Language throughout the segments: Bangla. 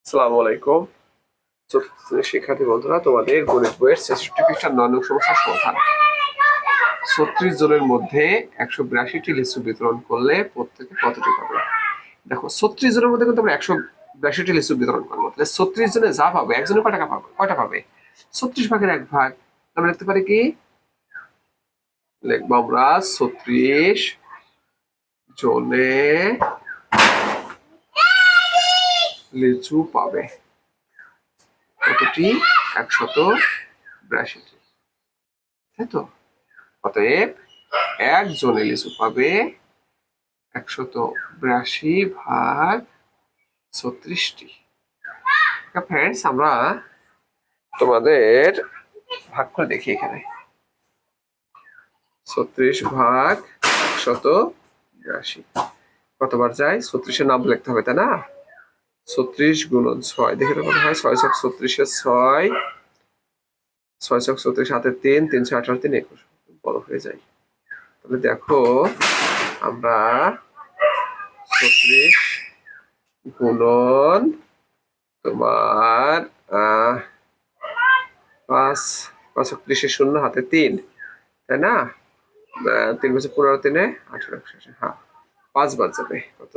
আসসালামু আলাইকুম। চতুর্থ শ্রেণীর শিক্ষার্থী বন্ধুরা, তোমাদের গণিত বইয়ের ৬৬ পৃষ্ঠার ৯ নং সমস্যার সমাধান। ৩৬ জনের মধ্যে ১৮২টি লিচু বিতরণ করলে প্রত্যেকে কতটি পাবে? দেখো, ৩৬ জনের মধ্যে কিন্তু আমরা ১৮২টি লিচু বিতরণ করবো, তাহলে ৩৬ জনে যা পাবে একজনে কয়টা পাবে? ৩৬ ভাগের ১ ভাগ। আমরা লিখতে পারি কি? লিখবো আমরা ৩৬ জনে লিচু পাবে কতটি? ১৮২টি, তাই তো? অতএব একজনে লিচু পাবে ১৮২ ভাগ ৩৬টি। ফ্রেন্ডস, আমরা তোমাদের ভাগ করে দেখি। এখানে ৩৬ ভাগ ১৮২ কতবার যায়? ৩৬-এর নাম লিখতে হবে, তাই না? ৩৬ গুণন ৬, দেখে তো কত হয়? ৬ ছক ৩৬-এর ৬, ৬ ছক ৩৬, হাতে ৩, ৩ ছয় ১৮, ৩ ২১, বড় হয়ে যায়। তাহলে দেখো, আমরা ৩৬ গুণন তোমার ৫, ৫ ৩০-এর ০, হাতে ৩, তাই না? ৩ বছর ১৫, ৩-এ ১৮, ১৮, হ্যাঁ, ৫ বার যাবে। কত?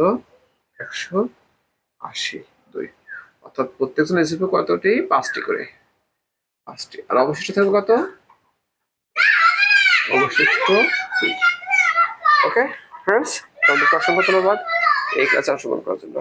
১৮০, ২। অর্থাৎ প্রত্যেকজন লিচু কতটি? ৫টি করে, ৫টি। আর অবশিষ্ট থাকবে কত? অবশিষ্ট ২। ওকে ফ্রেন্ডস, তোমাদেরকে অসংখ্য ধন্যবাদ এই ক্লাসে অংশগ্রহণ করার জন্য।